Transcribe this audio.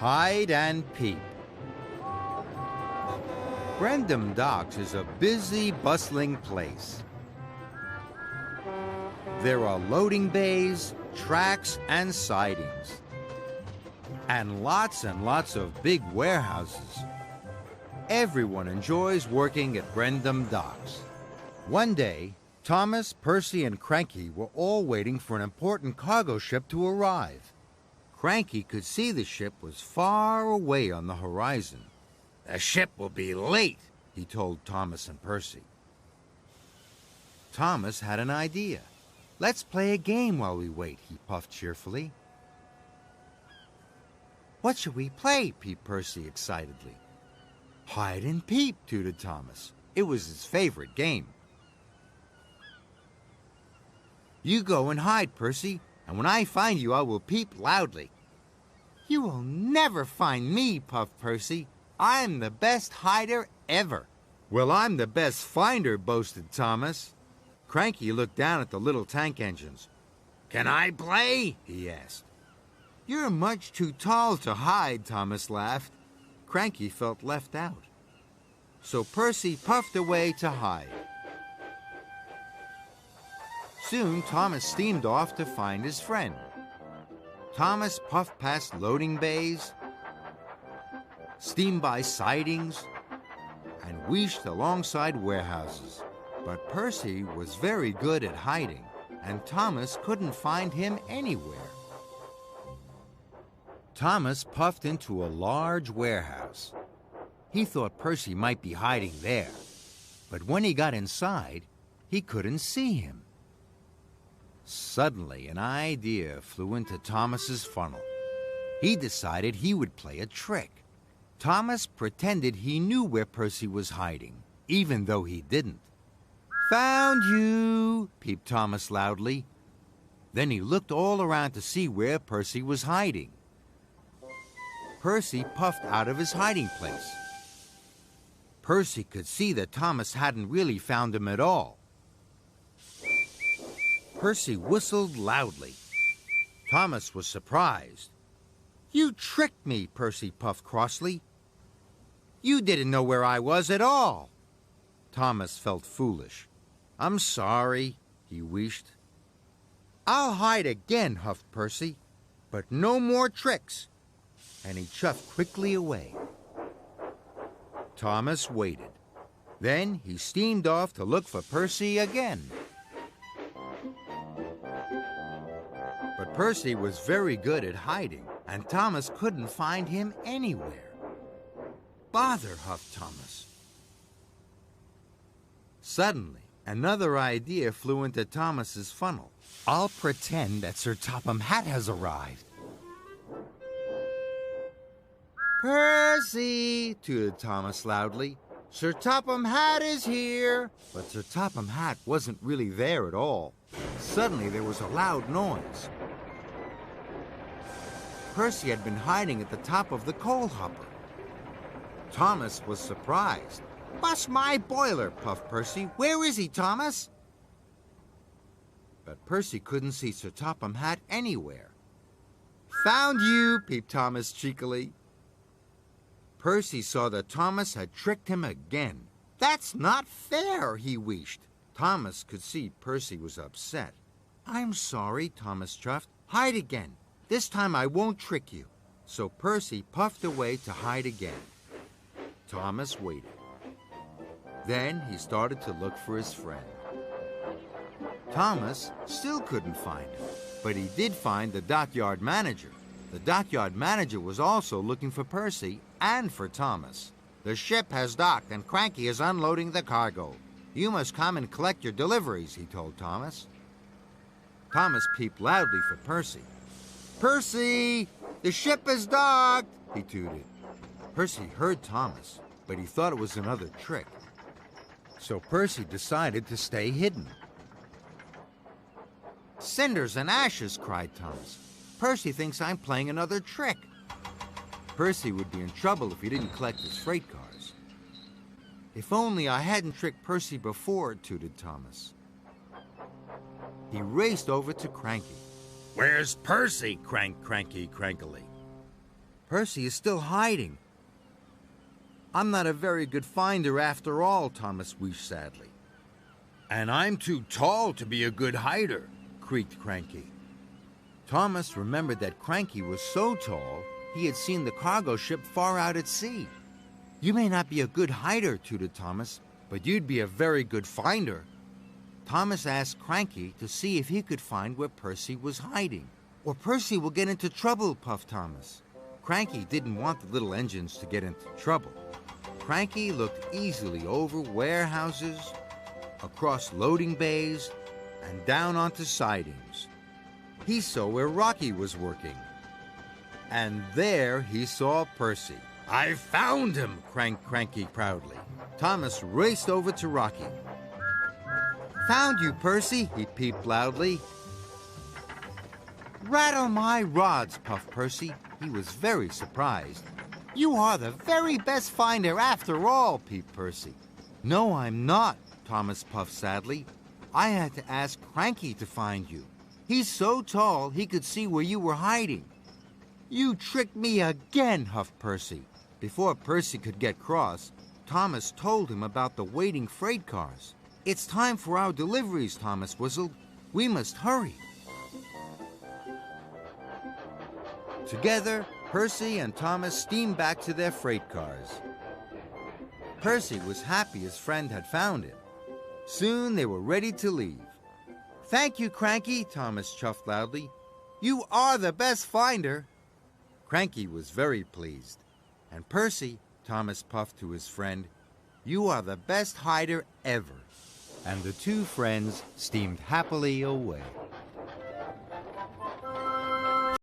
Hide and Peep. Brendam Docks is a busy, bustling place. There are loading bays, tracks, and sidings. And lots of big warehouses. Everyone enjoys working at Brendam Docks. One day, Thomas, Percy, and Cranky were all waiting for an important cargo ship to arrive. Cranky could see the ship was far away on the horizon. "The ship will be late," he told Thomas and Percy. Thomas had an idea. "Let's play a game while we wait," he puffed cheerfully. "What shall we play?" peeped Percy excitedly. "Hide and Peep," tooted Thomas. It was his favorite game. "You go and hide, Percy, and when I find you, I will peep loudly." "You will never find me," puffed Percy. "I'm the best hider ever." "Well, I'm the best finder," boasted Thomas. Cranky looked down at the little tank engines. "Can I play?" he asked. "You're much too tall to hide," Thomas laughed. Cranky felt left out. So Percy puffed away to hide. Soon Thomas steamed off to find his friend. Thomas puffed past loading bays, steamed by sidings, and wheeshed alongside warehouses. But Percy was very good at hiding, and Thomas couldn't find him anywhere. Thomas puffed into a large warehouse. He thought Percy might be hiding there, but when he got inside, he couldn't see him. Suddenly, an idea flew into Thomas's funnel. He decided he would play a trick. Thomas pretended he knew where Percy was hiding, even though he didn't. "Found you!" peeped Thomas loudly. Then he looked all around to see where Percy was hiding. Percy puffed out of his hiding place. Percy could see that Thomas hadn't really found him at all. Percy whistled loudly. Thomas was surprised. "You tricked me," Percy puffed crossly. "You didn't know where I was at all." Thomas felt foolish. "I'm sorry," he wheezed. "I'll hide again," huffed Percy, "but no more tricks." And he chuffed quickly away. Thomas waited. Then he steamed off to look for Percy again. But Percy was very good at hiding, and Thomas couldn't find him anywhere. "Bother," huffed Thomas. Suddenly, another idea flew into Thomas's funnel. "I'll pretend that Sir Topham Hatt has arrived." "Percy!" tooted Thomas loudly. "Sir Topham Hatt is here!" But Sir Topham Hatt wasn't really there at all. Suddenly there was a loud noise. Percy had been hiding at the top of the coal hopper. Thomas was surprised. "Bust my boiler," puffed Percy. "Where is he, Thomas?" But Percy couldn't see Sir Topham Hatt anywhere. "Found you," peeped Thomas cheekily. Percy saw that Thomas had tricked him again. "That's not fair," he wheezed. Thomas could see Percy was upset. "I'm sorry," Thomas chuffed. "Hide again. This time I won't trick you." So Percy puffed away to hide again. Thomas waited. Then he started to look for his friend. Thomas still couldn't find him, but he did find the dockyard manager. The dockyard manager was also looking for Percy and for Thomas. "The ship has docked and Cranky is unloading the cargo. You must come and collect your deliveries," he told Thomas. Thomas peeped loudly for Percy. "Percy! The ship is docked!" he tooted. Percy heard Thomas, but he thought it was another trick. So Percy decided to stay hidden. "Cinders and ashes!" cried Thomas. "Percy thinks I'm playing another trick." Percy would be in trouble if he didn't collect his freight cars. "If only I hadn't tricked Percy before," tooted Thomas. He raced over to Cranky. "Where's Percy?" cranked Cranky crankily. Percy is still hiding. I'm not a very good finder after all, Thomas wheezed sadly. And I'm too tall to be a good hider, creaked Cranky. Thomas remembered that Cranky was so tall he had seen the cargo ship far out at sea. You may not be a good hider, tooted Thomas, but you'd be a very good finder. Thomas asked Cranky to see if he could find where Percy was hiding. Or Percy will get into trouble, puffed Thomas. Cranky didn't want the little engines to get into trouble. Cranky looked easily over warehouses, across loading bays, and down onto sidings. He saw where Rocky was working. And there he saw Percy. I found him, cranked Cranky proudly. Thomas raced over to Rocky. Found you, Percy, he peeped loudly. Rattle my rods, puffed Percy. He was very surprised. You are the very best finder after all, peeped Percy. No, I'm not, Thomas puffed sadly. I had to ask Cranky to find you. He's so tall he could see where you were hiding. You tricked me again, huffed Percy. Before Percy could get cross, Thomas told him about the waiting freight cars. It's time for our deliveries, Thomas whistled. We must hurry. Together, Percy and Thomas steamed back to their freight cars. Percy was happy his friend had found him. Soon they were ready to leave. Thank you, Cranky, Thomas chuffed loudly. You are the best finder. Cranky was very pleased. And Percy, Thomas puffed to his friend, you are the best hider ever. And the two friends steamed happily away.